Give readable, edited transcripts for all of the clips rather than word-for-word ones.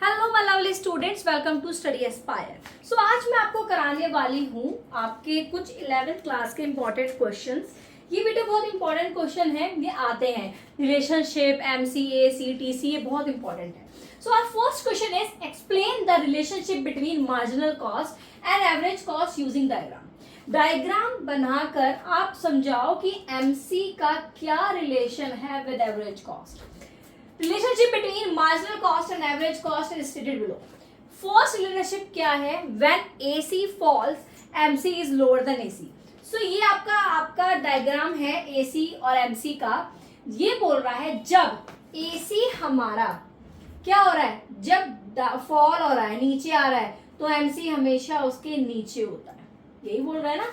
Hello my lovely students, welcome to Study Aspire. So आज मैं आपको कराने वाली हूँ आपके कुछ 11th क्लास के इंपॉर्टेंट क्वेश्चंस। ये बेटा बहुत इंपॉर्टेंट क्वेश्चन है, ये आते हैं रिलेशनशिप, एमसीए, सीटीसी, ये बहुत इंपॉर्टेंट है। So our first question is explain the relationship between marginal cost and average cost using diagram. Diagram बनाकर आप समझाओ कि एमसी का क्या रिलेशन है with average cost. Relationship between marginal cost and average cost is stated below. First relationship क्या है? When AC falls, MC is lower than AC. So ये आपका डायग्राम है AC और MC का। ये बोल रहा है जब AC हमारा क्या हो रहा है, जब फॉल हो रहा है, नीचे आ रहा है, तो MC हमेशा उसके नीचे होता है। यही बोल रहा है ना,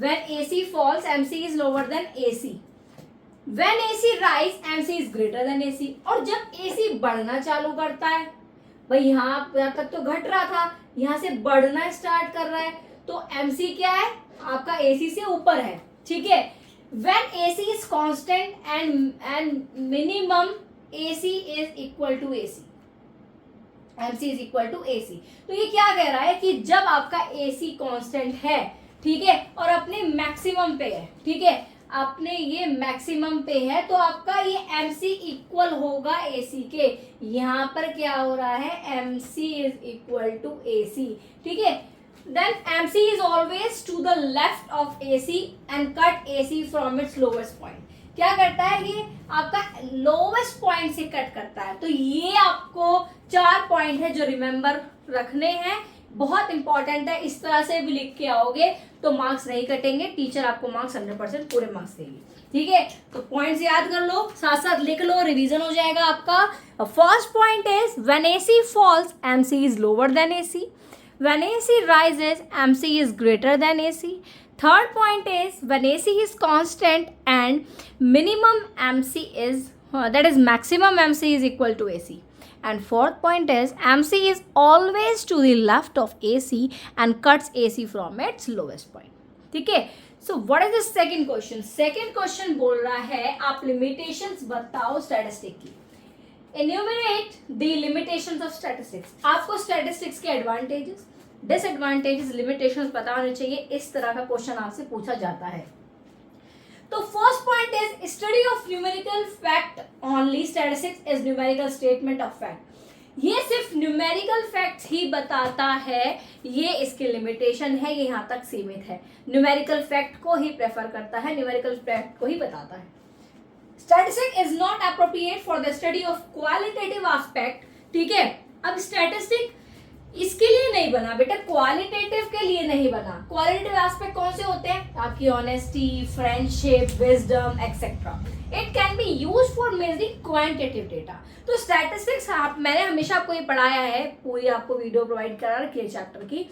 when AC falls, MC is lower than AC. When AC rise, MC is greater than AC. और जब AC बढ़ना चालू करता है, भाई यहाँ तक तो घट रहा था, यहाँ से बढ़ना स्टार्ट कर रहा है, तो MC क्या है, आपका AC से ऊपर है, ठीक है। When AC is constant and minimum AC is equal to AC, MC is equal to AC. तो ये क्या कह रहा है कि जब आपका AC कांस्टेंट है, ठीक है, और अपने मैक्सिमम पे है, ठीक है, अपने ये मैक्सिमम पे है, तो आपका ये MC इक्वल होगा AC के। यहाँ पर क्या हो रहा है, MC is equal to AC, ठीक है। Then MC is always to the left of AC and cut AC from its lowest point. क्या करता है, ये आपका लोवेस्ट पॉइंट से कट करता है। तो ये आपको 4 पॉइंट है जो रिमेंबर रखने हैं, बहुत इंपॉर्टेंट है। इस तरह से भी लिख के आओगे तो मार्क्स नहीं कटेंगे, टीचर आपको मार्क्स 100% पूरे मार्क्स देगी, ठीक है। तो पॉइंट्स याद कर लो, साथ साथ लिख लो, रिवीजन हो जाएगा आपका। First point is when AC falls, MC is lower than AC. When AC rises, MC is greater than AC. Third point is when AC is constant and minimum MC is that is maximum MC is equal to AC. And fourth point is MC is always to the left of AC and cuts AC from its lowest point. ठीक है। So what is the second question? Second question बोल रहा है आप limitations बताओ statistic की। Enumerate the limitations of statistics. आपको statistics के advantages, disadvantages, limitations पता होने चाहिए। इस तरह का क्वेश्चन आपसे पूछा जाता है। तो first point is study of numerical fact only. Statistics is numerical statement of fact. ये सिर्फ न्यूमेरिकल फैक्ट्स ही बताता है, ये इसके लिमिटेशन है, ये यहाँ तक सीमित है। न्यूमेरिकल फैक्ट को ही प्रेफर करता है, न्यूमेरिकल फैक्ट को ही बताता है। Statistic is not appropriate for the study of qualitative aspect, ठीक है। अब स्टैटिस्टिक इसके लिए नहीं बना बेटा, क्वालिटेटिव के लिए नहीं बना। क्वालिटेटिव एस्पेक्ट कौन से होते हैं, आपकी honesty, friendship, wisdom etcetera. It can be used for measuring quantitative data. तो स्टैटिस्टिक्स मैंने हमेशा आपको ये पढ़ाया है, पूरी आपको वीडियो प्रोवाइड करा रखी है चैप्टर की,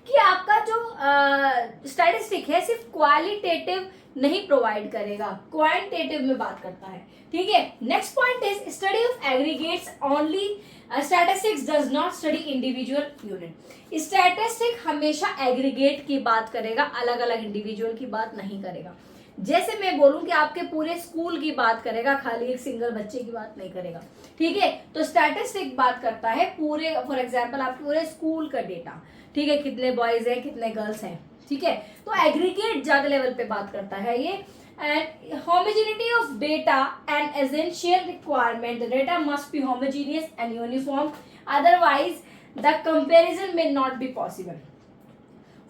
कि आपका जो स्टैटिस्टिक है सिर्फ क्वालिटेटिव नहीं प्रोवाइड करेगा, क्वांटिटेटिव में बात करता है, ठीक है। Next point is study of aggregates only. Statistics does not study individual unit. Statistic हमेशा एग्रीगेट की बात करेगा, अलग अलग इंडिविजुअल की बात नहीं करेगा। जैसे मैं बोलूं कि आपके पूरे स्कूल की बात करेगा, खाली एक सिंगल बच्चे की बात नहीं करेगा, ठीक है। तो स्टैटिस्टिक बात करता है पूरे, फॉर एग्जांपल आपके पूरे स्कूल का डेटा, ठीक है, कितने बॉयज हैं, कितने गर्ल्स हैं, ठीक है। तो एग्रीगेट ज्यादा लेवल पे बात करता है ये। And homogeneity of data an essential requirement. The data must be homogeneous and uniform, otherwise the comparison may not be possible.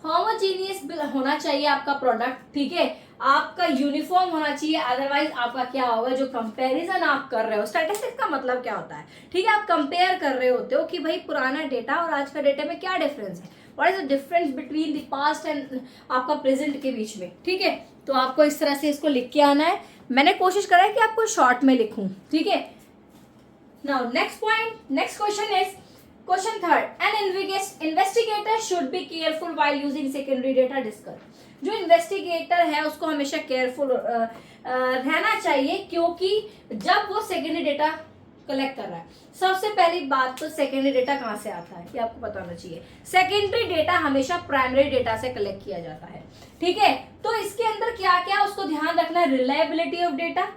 Homogeneous होना चाहिए आपका प्रोडक्ट, ठीक है, आपका यूनिफॉर्म होना चाहिए, अदरवाइज आपका क्या होगा, जो कंपैरिजन आप कर रहे हो। स्टैटिस्टिक्स का मतलब क्या होता है, ठीक है, आप कंपेयर कर रहे होते हो कि भाई पुराना डेटा और आज का डेटा में क्या डिफरेंस है, what is the difference between the past and आपका प्रेजेंट के बीच में, ठीक है। तो आपको इस तरह से इसको लिख के आना है। मैंने कोशिश करा है कि आपको शॉर्ट में लिखूं, ठीक है। Now next point, next question is question third, an investigator should be careful while using secondary data discuss. जो इन्वेस्टिगेटर है उसको हमेशा केयरफुल रहना चाहिए, क्योंकि जब वो सेकेंडरी डेटा कलेक्ट कर रहा है, सबसे पहली बात तो सेकेंडरी डेटा कहाँ से आता है ये आपको पता होना चाहिए। सेकेंडरी डेटा हमेशा प्राइमरी डेटा से कलेक्ट किया जाता है, ठीक है। तो इसके अंदर क्या क्या उसको ध्यान रखना है, reliability of data,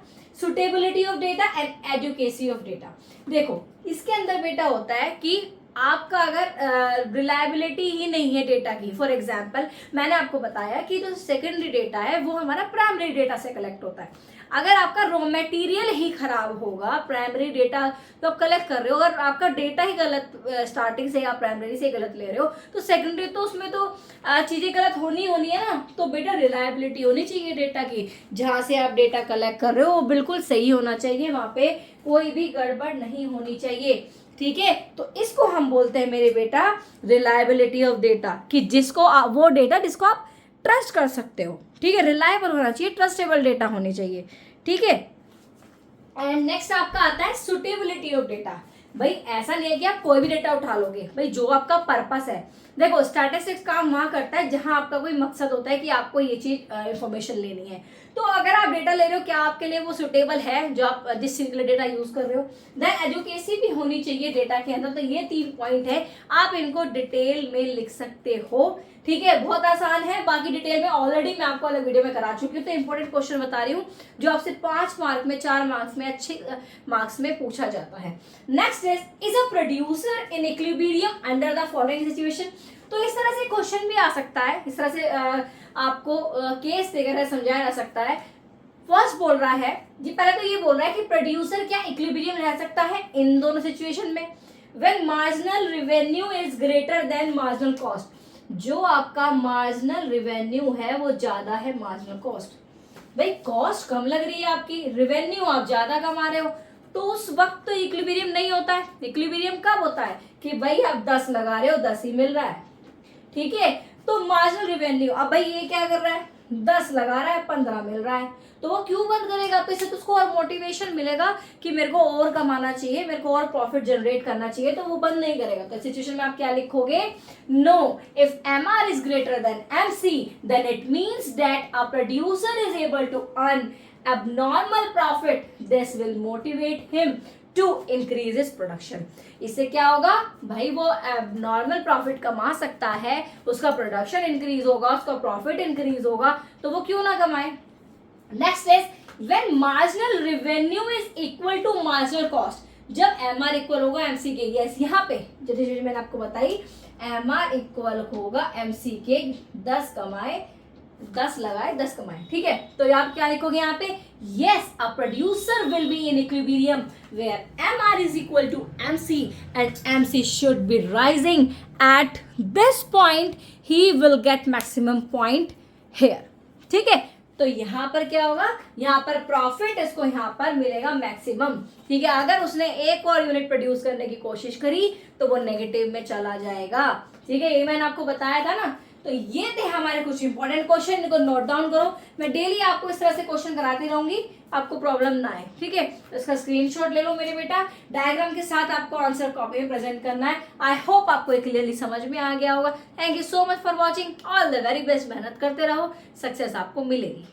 suitability of data and adequacy of data. देखो इसके अंदर बेटा होता है कि आपका अगर रिलायबिलिटी ही नहीं है डेटा की, फॉर एग्जांपल मैंने आपको बताया कि जो सेकेंडरी डेटा है वो हमारा प्राइमरी डेटा से कलेक्ट होता है। अगर आपका रॉ मटेरियल ही खराब होगा, प्राइमरी डेटा तो आप कलेक्ट कर रहे हो, अगर आपका डेटा ही गलत स्टार्टिंग से या प्राइमरी से गलत ले रहे हो तो सेकेंडरी तो उसमें तो चीज़ें गलत होनी है ना। तो बेटा रिलायबिलिटी होनी चाहिए डेटा की, जहाँ से आप डेटा कलेक्ट कर रहे हो वो बिल्कुल सही होना चाहिए, वहाँ पे कोई भी गड़बड़ नहीं होनी चाहिए। ठीक है, तो इसको हम बोलते हैं मेरे बेटा रिलायबिलिटी ऑफ डेटा, कि जिसको वो डेटा जिसको आप ट्रस्ट कर सकते हो। ठीक है, रिलायबल होना चाहिए, ट्रस्टेबल डेटा होनी चाहिए। ठीक है, एंड नेक्स्ट आपका आता है सुटेबिलिटी ऑफ डेटा। भाई ऐसा नहीं है कि आप कोई भी डेटा उठा लोगे, भाई जो आपका पर्पस है। देखो स्टैटिस्टिक्स काम वहां करता है जहां आपका कोई मकसद होता है कि आपको ये चीज इंफॉर्मेशन लेनी है। तो अगर आप डेटा ले रहे हो, क्या आपके लिए वो सुटेबल है जो आप जिस चीज के लिए डेटा यूज कर रहे हो। देन एजुकेसी भी होनी चाहिए डेटा के अंदर। तो ये 3 पॉइंट है, आप इनको डिटेल में लिख सकते हो। ठीक है, बहुत आसान है, बाकी डिटेल में ऑलरेडी मैं आपको अलग वीडियो में करा चुकी हूँ। तो इंपॉर्टेंट क्वेश्चन बता रही हूँ जो आपसे 5 मार्क में, 4 मार्क्स में, अच्छे मार्क्स में पूछा जाता है। Next is a producer in equilibrium under the following situation. तो इस तरह से क्वेश्चन भी आ सकता है, इस तरह से आपको केस देकर समझाया जा सकता है। फर्स्ट बोल रहा है जी, पहले तो ये बोल रहा है कि प्रोड्यूसर क्या इक्विलिब्रियम रह सकता है इन दोनों सिचुएशन में। When marginal revenue is greater then marginal cost, जो आपका मार्जिनल रेवेन्यू है वो ज्यादा है मार्जिनल कॉस्ट। भाई कॉस्ट कम लग रही है आपकी, रेवेन्यू आप ज्यादा कमा रहे हो, तो उस वक्त तो इक्विलिब्रियम नहीं होता है। इक्विलिब्रियम कब होता है कि भाई आप 10 लगा रहे हो, 10 ही मिल रहा है। ठीक है, तो मार्जिनल रेवेन्यू, अब भाई ये क्या कर रहा है, 10 लगा रहा है, 15 मिल रहा है, तो वो क्यों बंद करेगा। तो इससे तो उसको और मोटिवेशन मिलेगा कि मेरे को और कमाना चाहिए, मेरे को और प्रॉफिट जनरेट करना चाहिए, तो वो बंद नहीं करेगा। तो सिचुएशन में आप क्या लिखोगे, no, if MR is greater than MC then it means that a producer is able to earn abnormal profit, this will motivate him to increase his production। इससे क्या होगा भाई, वो abnormal profit कमा सकता है, उसका प्रोडक्शन इंक्रीज होगा, उसका प्रॉफिट इंक्रीज होगा, तो वो क्यों ना कमाए। Next is when marginal revenue is equal to marginal cost, जब MR इक्वल होगा MC के, यस यहाँ पे जैसे मैंने आपको बताई, MR इक्वल होगा MC के, 10 कमाए 10 लगाए 10 कमाए। ठीक है, तो आप क्या लिखोगे यहाँ पे, yes a producer will be in equilibrium where MR is equal to MC and MC should be rising at this point, he will get maximum point here. ठीक है, तो यहाँ पर क्या होगा, यहाँ पर प्रॉफिट इसको यहाँ पर मिलेगा मैक्सिमम। ठीक है, अगर उसने एक और यूनिट प्रोड्यूस करने की कोशिश करी तो वो नेगेटिव में चला जाएगा। ठीक है, ये मैंने आपको बताया था ना। तो ये थे हमारे कुछ इंपॉर्टेंट क्वेश्चन, इनको नोट डाउन करो। मैं डेली आपको इस तरह से क्वेश्चन कराती रहूंगी, आपको प्रॉब्लम ना आए। ठीक है, तो इसका स्क्रीनशॉट ले लो मेरे बेटा, डायग्राम के साथ आपको आंसर कॉपी में प्रेजेंट करना है। आई होप आपको ये क्लियरली समझ में आ गया होगा। Thank you so much for watching, all the very best, मेहनत करते रहो, सक्सेस आपको मिलेगी।